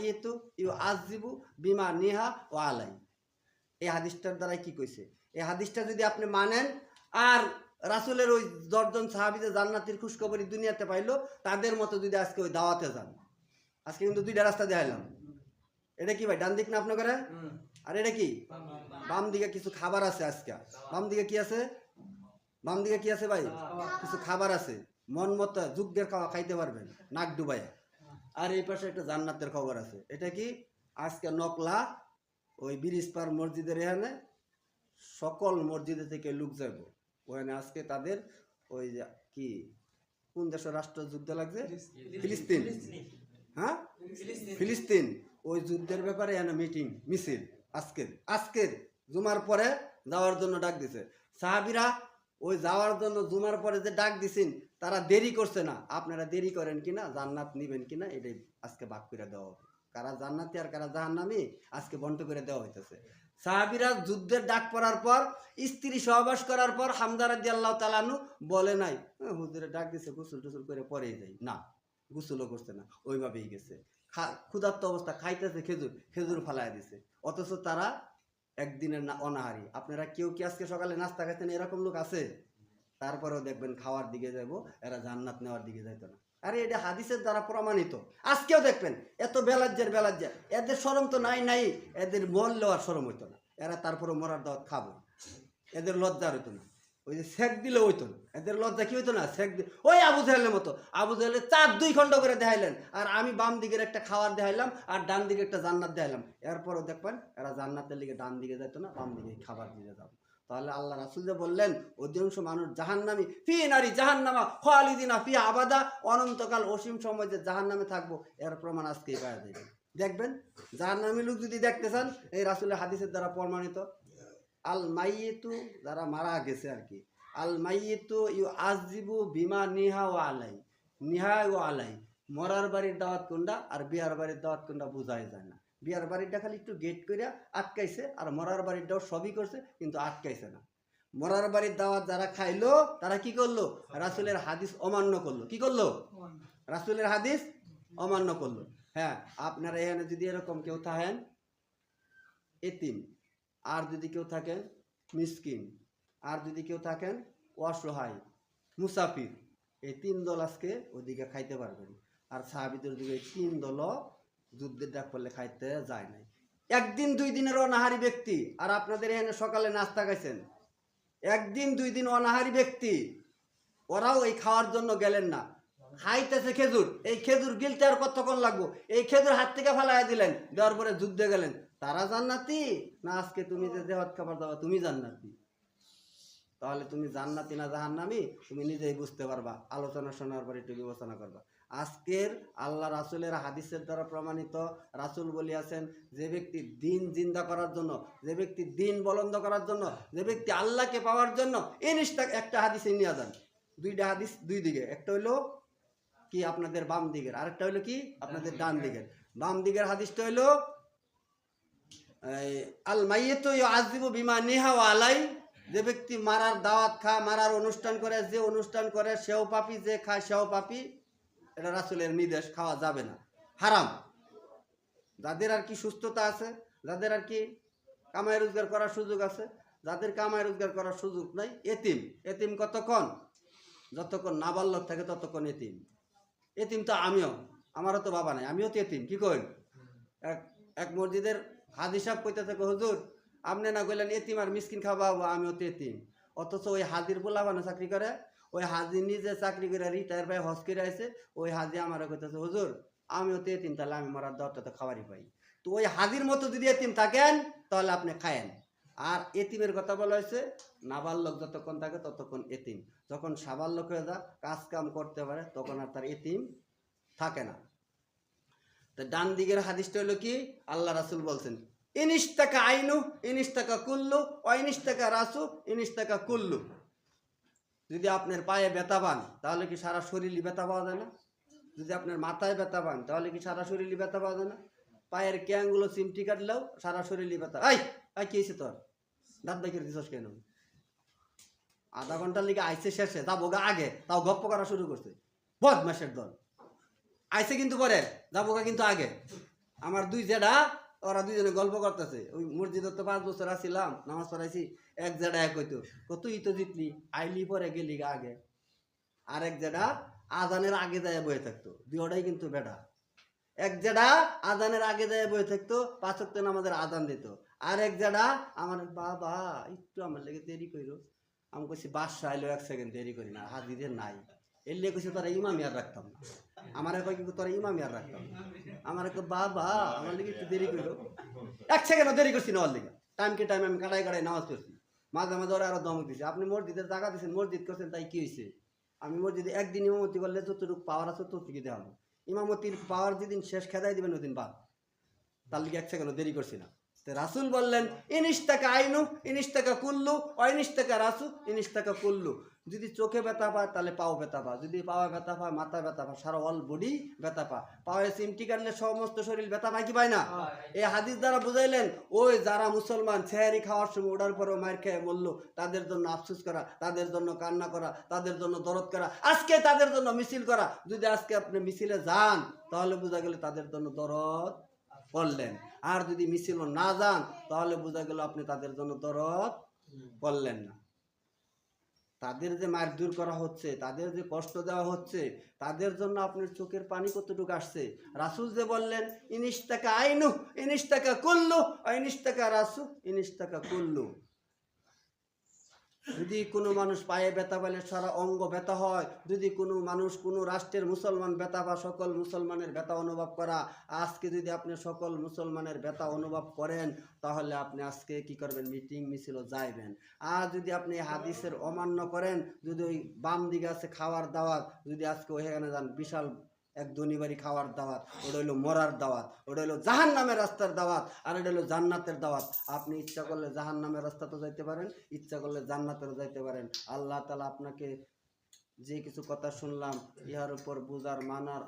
মাইয়িতু ইউআযযিবু বিমা নিহা ওয়া আলাই। এই হাদিসটার দ্বারা কি কইছে? এই হাদিসটা যদি আপনি মানেন আর রাসূলের ওই ১০ জন সাহাবী যে জান্নাতের খুশখবরি দুনিয়াতে পাইলো তাদের মতো যদি আজকে ওই দাওয়াতে যান। আজকে কিন্তু দুইটা রাস্তা দেখাইলাম। এটা কি ভাই ডান দিক না আপনার করে? আর এটা কি বাম দিকে কিছু খাবার আছে আজকে। বাম দিকে কি আছে? বাম দিকে কি আছে ভাই? কিছু খাবার আছে, মন মতো যুগের খাওয়া খাইতে পারবেন নাক ডুবাইয়া। আর এই পাশে একটা জান্নাতের খবর আছে। এটা কি আজকে নকলা ওই ব্রিজ পার মসজিদের এখানে সকল মসজিদে থেকে লোক যাব ওখানে আজকে তাদের ওই কি কোন দেশের রাষ্ট্র যুদ্ধ লাগছে? ফিলিস্তিন। হ্যাঁ, ফিলিস্তিন। ওই যুদ্ধের ব্যাপারে এখানে মিটিং মিছিল আজকের জুমার পরে যাওয়ার জন্য ডাক দিছে সাহাবীরা। ওই যাওয়ার জন্য জুমার পরে যে ডাক দিছেন তারা দেরি করছে না। আপনারা দেরি করেন কিনা, জান্নাত নিবেন কিনা, এটাই আজকে ভাগ করে দেওয়া হবে। কারা জান্নাতি আর কারা জাহান্নামী আজকে বন্ট করে দেওয়া হইতেছে। সাহাবীরা যুদ্ধের ডাক পড়ার পর স্ত্রী সহবাস করার পর হামজা রাদিয়াল্লাহু তাআলা আনহু বলে নাই হুজুরে ডাক দিছে গোসল টোসল করে পরেই যাই, না গোসলও করছে না, ওইভাবেই গেছে। ক্ষুধার্ত অবস্থা খাইতেছে খেজুর ফালায় দিছে। অথচ তারা একদিনের অনাহারি। আপনারা কেউ কি আজকে সকালে নাস্তা খাইতেন? এরকম লোক আছে? তারপরেও দেখবেন খাওয়ার দিকে যাব, এরা জান্নাত নেওয়ার দিকে যাইতো না। আরে এটা হাদিসের দ্বারা প্রমাণিত। আজকেও দেখবেন এত বেলাজ্জের এদের শরম তো নাই, এদের মরলেও আর শরম হইতো না। এরা তারপরে মরার দাওয়াত খাবো, এদের লজ্জা হইতো না। ওই যে শেখ দিলে হইতো না, এদের লজ্জা কি হইতো না? শেখ দিলে ওই আবু জাহেলের মতো। আবু জাহেলের 4-2 খণ্ড করে দেখাইলেন, আর আমি বাম দিকের একটা খাওয়ার দেখাইলাম আর ডান দিকে একটা জান্নাত দেখাইলাম। এরপরও দেখবেন এরা জান্নাতের দিকে ডান দিকে যেত না, বাম দিকে খাবার দিকে যাবো। তাহলে আল্লাহ রাসূল যে বললেন অধিকাংশ মানুষ জাহান্নামী, ফি নারি জাহান্নামা খালিদিনা ফিহা আবাদা, অনন্তকাল অসীম সময় যে জাহান্নামে থাকবো, এর প্রমাণ আজকেই পাওয়া যাবে। দেখবেন জাহান্নামী লোক যদি দেখতে চান, এই রাসূলের হাদিসের দ্বারা প্রমাণিত। আল মাইয়িতু, যারা মারা গেছে আর কি, আল মাইয়িতু ইউআযযিবু বিমা নিহা ওয়া আলাই। নিহা ওয়া আলাই, মরার বাড়ির দাওয়াত কোনটা আর বিয়ার বাড়ির দাওয়াত কোনটা বোঝাই যায় না। বিয়ার বাড়িটা খালি একটু গেট করে আটকাইছে, আর মরার বাড়িটাও সবই করছে কিন্তু আটকাইছে না। মরার বাড়ির দাওয়াত যারা খাইলো তারা কি করলো? রাসূলের হাদিস অমান্য করলো। কি করলো? রাসূলের হাদিস অমান্য করলো। হ্যাঁ, আপনারা এখানে যদি এরকম কেউ থাকেন এতিম, আর যদি কেউ থাকেন মিসকিন, আর যদি কেউ থাকেন অসহায় মুসাফির, এই 3 দল আজকে ওদিকে খাইতে পারবেন। আর সাহাবীদের দিকে 3 দলও যুদ্ধের ডাক পড়লে খাইতে যায় নাই। 1 দিন 2 দিনের অনাহারী ব্যক্তি, আর আপনাদের এখানে সকালে নাস্তা খাইছেন। 1 দিন 2 দিন অনাহারী ব্যক্তি, ওরাও এই খাওয়ার জন্য গেলেন না, খাইতেছে খেজুর। এই খেজুর গিলতে আর কতক্ষণ লাগবো? এই খেজুর হাত থেকে ফালাইয়া দিলেন, দেওয়ার পরে যুদ্ধে গেলেন। তারা জান্নাতি না আজকে তুমি যে দেহত খাবার দাও তুমি জান্নাতি? তাহলে তুমি জান্নাতি না জাহান্নামী তুমি নিজেই বুঝতে পারবা, আলোচনা শোনার পর একটু বিবেচনা করবা। আজকের আল্লাহ রাসূলের হাদিসের দ্বারা প্রমাণিত, রাসূল বলিয়াছেন যে ব্যক্তি দিন জিন্দা করার জন্য, যে ব্যক্তি দিন বলন্দ করার জন্য, যে ব্যক্তি আল্লাহকে পাওয়ার জন্য একটা হাদিসে নিয়ে যান। 2টা হাদিস 2 দিকে, একটা হইলো কি আপনাদের বাম দিকের, আরেকটা হইলো কি আপনাদের ডান দিকের। বাম দিকের হাদিসটা হইলো আল মাইয়িতু ইউআযযিবু বিমা নিহা ওয়া আলাই। যে ব্যক্তি মারার দাওয়াত খায়, মারার অনুষ্ঠান করে, যে অনুষ্ঠান করে সেও পাপী, যে খায় সেও পাপী। এটা রাসূলের নির্দেশ, খাওয়া যাবে না, হারাম। যাদের আর কি সুস্থতা আছে, যাদের আর কি কামাই রোজগার করার সুযোগ আছে, যাদের কামাই রোজগার করার সুযোগ নাই, এতিম কতক্ষণ? যতক্ষণ নাবালক থাকে ততক্ষণ এতিম। এতিম তো আমিও, আমারও তো বাবা নাই, আমিও তো এতিম। কি কই? এক মসজিদের হাজি সাহেব কইতে থাকে হুজুর আপনি না কইলেন এতিম আর মিসকিন খাওয়াবো, আমিও তো এতিম। অথচ ওই হাজির পোলাপানে চাকরি করে, ওই হাজি নিজে চাকরি করে রিটায়ার পাই, হজ করে আসে। ওই হাজি আমার কইতেছে হুজুর আমিও তো এতিম, তাহলে আমি মরার দাওয়াতটা তো খাবারই পাই। তো ওই হাজির মতো যদি এতিম থাকেন তাহলে আপনি খায়েন। আর এতিমের কথা বলা হয়েছে নাবালক যতক্ষণ থাকে ততক্ষণ এতিম। যখন সাবালক হয়ে যা, কাজ কাম করতে পারে, তখন আর তার এতিম থাকে না। তো ডান দিকের হাদিসটা হলো কি? আল্লাহ রাসূল বলছেন ইনিশতাকা আইনু ইনিশতাকা কুল্লু ও ইনিশতাকা রাসু ইনিশতাকা কুল্লু। যদি আপনার পায়ে ব্যথা পান তাহলে কি সারা শরীরই ব্যথা পাওয়া যায় না? যদি আপনার মাথায় ব্যথা পান তাহলে কি সারা শরীরই ব্যথা পাওয়া যায় না? পায়ের ক্যাংগুলো চিমটি কাটলেও সারা শরীরই ব্যথা। কি হয়েছে তোর? দাঁত বাইকের দিছস কেন? আধা ঘন্টার লিগে আইসে শেষে যাবো গা আগে, তাও গপ্প করা শুরু করছে। বদমাশের দল। আইসে কিন্তু পরে, যাবো গা কিন্তু আগে। আমার দুই জেডা ওরা দুইজনে গল্প করতেছে ওই মসজিদে তো 5 বছর আসিলাম নামাজ পড়াইছি এক জেডা এক হইতো তুই তো জিতলি আইলি পরে গেলি আগে আর এক জেডা আজানের আগে যায় বয়ে থাকতো দুইটাই কিন্তু বেডা এক জেডা আজানের আগে যায় বয়ে থাকতো 5 ওয়াক্ত নামাজের আজান দিত আর এক জেডা আমার বাবা একটু আমার লেগে দেরি কইরো আমি কইছি বাদশা আইলো 1 সেকেন্ড দেরি করি না হাজিদের নাই এর লেগে কইছে তোরা ইমামি আর রাখতাম না আমার কয় কিন্তু তোরা ইমামি আর রাখতাম না আমার বাবা আমার লেগে একটু দেরি কইরো 1 সেকেন্ড দেরি করছি না ওর লেগে টাইম কে টাইম আমি কাটাই নামাজ পড়ছি মাঝে মাঝে ওরা আরো দমক দিছে আপনি মসজিদের জায়গা দিচ্ছেন মসজিদ করছেন তাই কি হয়েছে আমি মসজিদে একদিন ইমামতি করলে যতটুকু পাওয়ার আছে ততটুকু দেওয়া ইমামতির পাওয়ার যেদিন শেষ খেদাই দিবেন ওই দিন বাদ তার লিগে 1 সেকেন্ড দেরি করছি না রাসূল বললেন ইনিশতাকা আইনু ইনিশতাকা কুল্লু অইনিশতাকা রাসু ইনিশতাকা কুল্লু যদি চোখে ব্যথা পায় তাহলে পাও ব্যথা পায় যদি পাওয়া ব্যথা পায় মাথা ব্যথা পায় সারা অল বডি ব্যথা পায় পাওয়ায় সিমটি কাটলে সমস্ত শরীর ব্যথা পায় কি পায় না এই হাদিস দ্বারা বুঝাইলেন ওই যারা মুসলমান সেহরি খাওয়ার সময় ওঠার পরেও মার খেয়ে মরলো তাদের জন্য আফসোস করা তাদের জন্য কান্না করা তাদের জন্য দরদ করা আজকে তাদের জন্য মিছিল করা যদি আজকে আপনি মিছিলে যান তাহলে বোঝা গেলে তাদের জন্য দরদ করলেন আর যদি মিছিল না যান তাহলে বোঝা গেল আপনি তাদের জন্য দরদ করলেন না তাদের যে মার দূর করা হচ্ছে তাদের যে কষ্ট দেওয়া হচ্ছে তাদের জন্য আপনার চোখের পানি কতটুকু আসছে রাসূল যে বললেন ইনিশতাকা আইনু ইনিশতাকা কুল্লু ইনিশতাকা রাসু ইনিশতাকা কুল্লু যদি কোনো মানুষ পায়ে ব্যথা পেলে সারা অঙ্গ ব্যথা হয় যদি কোনো মানুষ কোনো রাষ্ট্রের মুসলমান ব্যথা বা সকল মুসলমানের ব্যথা অনুভব করা আজকে যদি আপনি সকল মুসলমানের ব্যথা অনুভব করেন তাহলে আপনি আজকে কি করবেন মিটিং মিছিল যাইবেন আর যদি আপনি হাদিসের অমান্য করেন যদি ওই বাম দিকে আছে খাওয়ার দাওয়াত যদি আজকে ওইখানে যান বিশাল এক ধনী বাড়ি খাওয়ার দাওয়াত ওটা হইলো মরার দাওয়াত ওটা হইলো জাহান্নামের রাস্তার দাওয়াত আর এটা হইলো জান্নাতের দাওয়াত আপনি ইচ্ছা করলে জাহান্নামের রাস্তাতেও যাইতে পারেন ইচ্ছা করলে জান্নাতেও যাইতে পারেন আল্লাহ তাআলা আপনাকে যে কিছু কথা শুনলাম ইহার উপর বুঝার মানার